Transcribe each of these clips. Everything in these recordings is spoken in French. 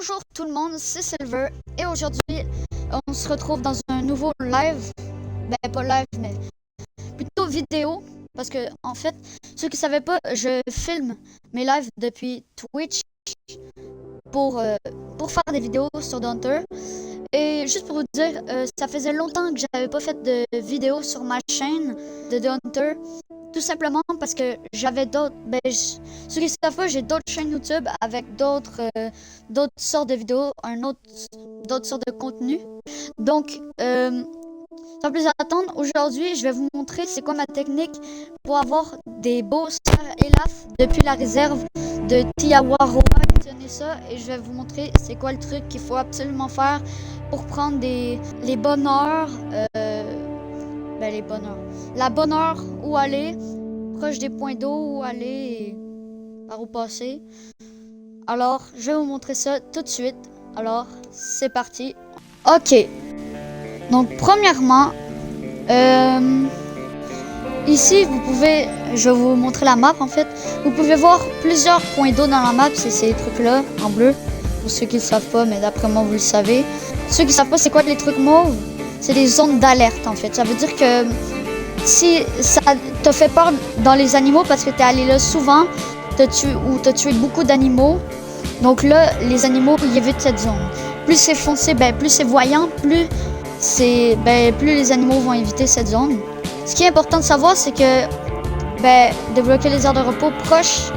Bonjour tout le monde, c'est Silver et aujourd'hui on se retrouve dans un nouveau live, ben pas live mais plutôt vidéo parce que en fait ceux qui savaient pas je filme mes lives depuis Twitch pour faire des vidéos sur Hunter et juste pour vous dire ça faisait longtemps que j'avais pas fait de vidéo sur ma chaîne de Hunter. Tout simplement parce que j'avais d'autres, ceux qui savent pas, j'ai d'autres chaînes YouTube avec d'autres sortes de vidéos, d'autres sortes de contenus. Donc, sans plus attendre, aujourd'hui, je vais vous montrer c'est quoi ma technique pour avoir des beaux Sarelaf depuis la réserve de Tiawaroa. Tenez ça et je vais vous montrer c'est quoi le truc qu'il faut absolument faire pour prendre les bonheurs. Les bonheurs. La bonne heure où aller, proche des points d'eau où aller et par où passer. Alors, je vais vous montrer ça tout de suite. Alors, c'est parti. Ok. Donc, premièrement, ici, je vais vous montrer la map en fait. Vous pouvez voir plusieurs points d'eau dans la map. C'est ces trucs-là, en bleu. Pour ceux qui ne le savent pas, mais d'après moi, vous le savez. Ceux qui ne savent pas, c'est quoi les trucs mauves? C'est des zones d'alerte en fait. Ça veut dire que si ça te fait peur dans les animaux parce que tu es allé là souvent, t'as tué beaucoup d'animaux. Donc là, les animaux, ils évitent cette zone. Plus c'est foncé, plus c'est voyant, plus les animaux vont éviter cette zone. Ce qui est important de savoir, c'est que débloquer les aires de repos proches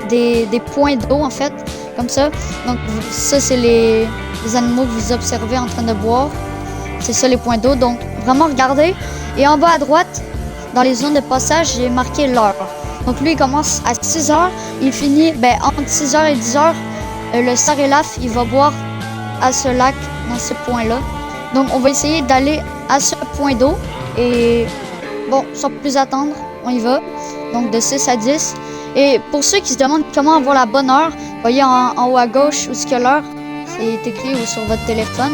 des points d'eau en fait, comme ça. Donc ça, c'est les animaux que vous observez en train de boire. C'est ça les points d'eau, donc vraiment regardez. Et en bas à droite, dans les zones de passage, j'ai marqué l'heure. Donc lui, il commence à 6h, il finit entre 6h et 10h. Le Sarelaf, il va boire à ce lac, dans ce point-là. Donc on va essayer d'aller à ce point d'eau. Et bon, sans plus attendre, on y va. Donc de 6 à 10. Et pour ceux qui se demandent comment avoir la bonne heure, voyez en haut à gauche où est l'heure, c'est écrit ou sur votre téléphone.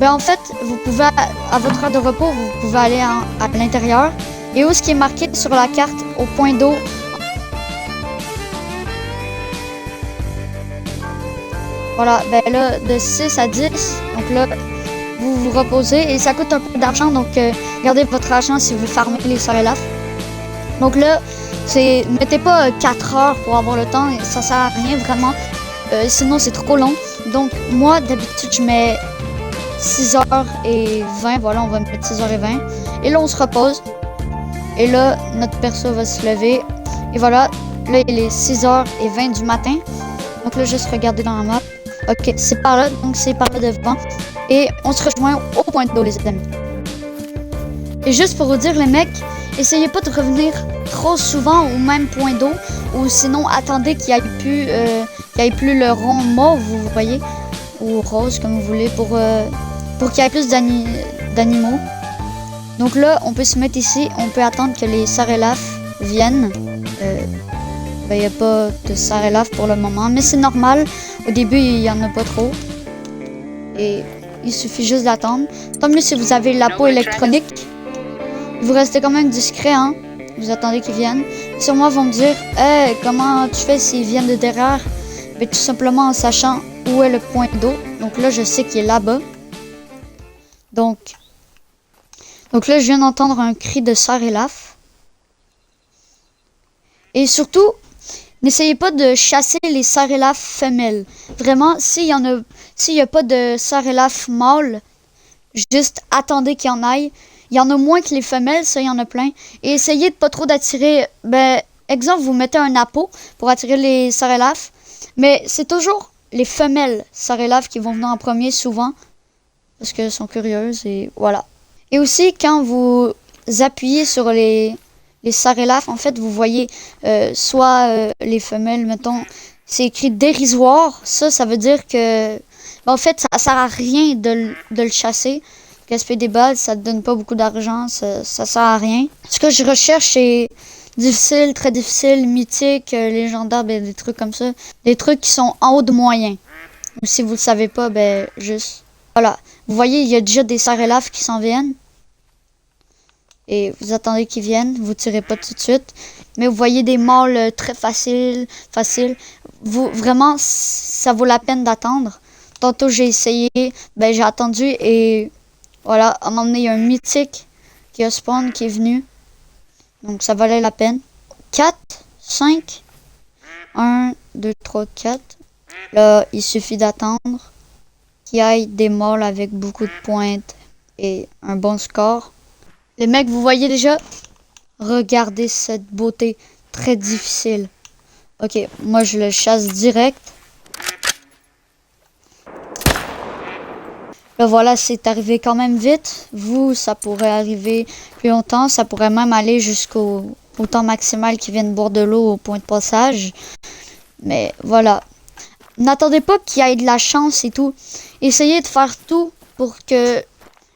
En fait, vous pouvez, à votre heure de repos, vous pouvez aller à l'intérieur. Et où ce qui est marqué sur la carte au point d'eau. Voilà, là, de 6 à 10. Donc là, vous vous reposez. Et ça coûte un peu d'argent. Donc, gardez votre argent si vous farmez les Sarelaf. Donc là, mettez pas 4 heures pour avoir le temps. Ça sert à rien vraiment. Sinon, c'est trop long. Donc, moi, d'habitude, je mets 6h20, voilà, on va mettre 6h20. Et là, on se repose. Et là, notre perso va se lever. Et voilà, là, il est 6h20 du matin. Donc là, juste regarder dans la map. Ok, c'est par là, donc c'est par là devant. Et on se rejoint au point d'eau, les amis. Et juste pour vous dire, les mecs, essayez pas de revenir trop souvent au même point d'eau. Ou sinon, attendez qu'il n'y ait plus le rond mauve, vous voyez. Ou rose, comme vous voulez, pour qu'il y ait plus d'animaux. Donc là, on peut se mettre ici, on peut attendre que les Sarelaf viennent. Il n'y a pas de Sarelaf pour le moment, mais c'est normal. Au début, il n'y en a pas trop. Et il suffit juste d'attendre. Tant mieux si vous avez la peau électronique. Vous restez quand même discret, hein. Vous attendez qu'ils viennent. Sûrement, ils vont me dire, hey, comment tu fais s'ils viennent de derrière? Mais tout simplement en sachant où est le point d'eau. Donc là, je sais qu'il est là-bas. Donc là, je viens d'entendre un cri de Sarelaf. Et surtout, n'essayez pas de chasser les Sarelaf femelles. Vraiment, s'il y a pas de Sarelaf mâle, juste attendez qu'il y en aille. Il y en a moins que les femelles, ça, il y en a plein. Et essayez de pas trop d'attirer... exemple, vous mettez un appôt pour attirer les Sarelaf. Mais c'est toujours les femelles Sarelaf qui vont venir en premier souvent. Parce qu'elles sont curieuses et voilà. Et aussi, quand vous appuyez sur les Sarelaf, en fait, vous voyez les femelles, mettons, c'est écrit dérisoire. Ça veut dire que, en fait, ça sert à rien de le chasser. Gaspiller des balles, ça te donne pas beaucoup d'argent, ça sert à rien. Ce que je recherche, c'est difficile, très difficile, mythique, légendaire, des trucs comme ça. Des trucs qui sont en haut de moyen. Ou si vous le savez pas, juste... Voilà. Vous voyez, il y a déjà des Sarelaf qui s'en viennent. Et vous attendez qu'ils viennent, vous tirez pas tout de suite. mais vous voyez des mâles très faciles. Vraiment, ça vaut la peine d'attendre. Tantôt, j'ai essayé, ben j'ai attendu et voilà, à un moment donné, il y a un mythique qui a spawn, qui est venu. Donc, ça valait la peine. 4, 5, 1, 2, 3, 4. Là, il suffit d'attendre qu'il y ait des mâles avec beaucoup de pointes et un bon score. Les mecs, vous voyez déjà? Regardez cette beauté très difficile. Ok, moi je le chasse direct. Là voilà, c'est arrivé quand même vite. Vous, ça pourrait arriver plus longtemps. Ça pourrait même aller jusqu'au temps maximal qui vient de boire de l'eau au point de passage. Mais voilà. N'attendez pas qu'il y ait de la chance et tout. Essayez de faire tout pour que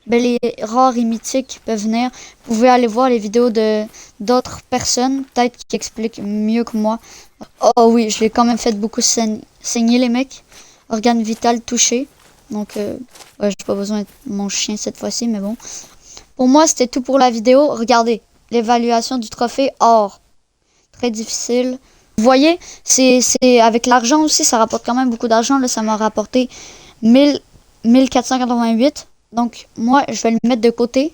les rares et mythiques peuvent venir. Vous pouvez aller voir les vidéos de d'autres personnes, peut-être qui expliquent mieux que moi. Oh oui, je l'ai quand même fait beaucoup saigner les mecs. Organe vital touché. Donc, ouais, j'ai pas besoin de mon chien cette fois-ci, mais bon. Pour moi, c'était tout pour la vidéo. Regardez, l'évaluation du trophée or. Très difficile. Vous voyez, c'est avec l'argent aussi, ça rapporte quand même beaucoup d'argent. Là, ça m'a rapporté 1488. Donc, moi, je vais le mettre de côté.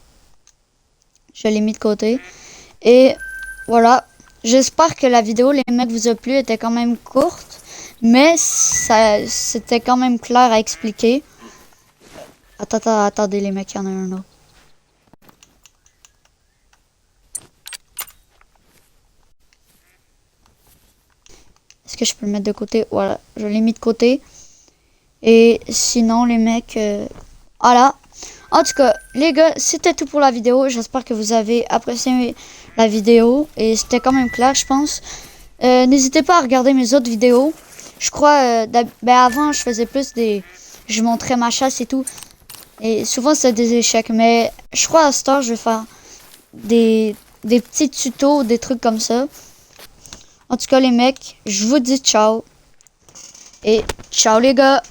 Je l'ai mis de côté. Et voilà. J'espère que la vidéo, les mecs, vous a plu. Elle était quand même courte. Mais c'était quand même clair à expliquer. Attendez les mecs, il y en a un autre. Est-ce que je peux le mettre de côté? Voilà, je l'ai mis de côté. Et sinon, les mecs... voilà. En tout cas, les gars, c'était tout pour la vidéo. J'espère que vous avez apprécié la vidéo. Et c'était quand même clair, je pense. N'hésitez pas à regarder mes autres vidéos. Je crois, avant, je faisais plus des... Je montrais ma chasse et tout. Et souvent, c'était des échecs. Mais je crois, à ce temps, je vais faire des petits tutos, des trucs comme ça. En tout cas, les mecs, je vous dis ciao. Et ciao, les gars.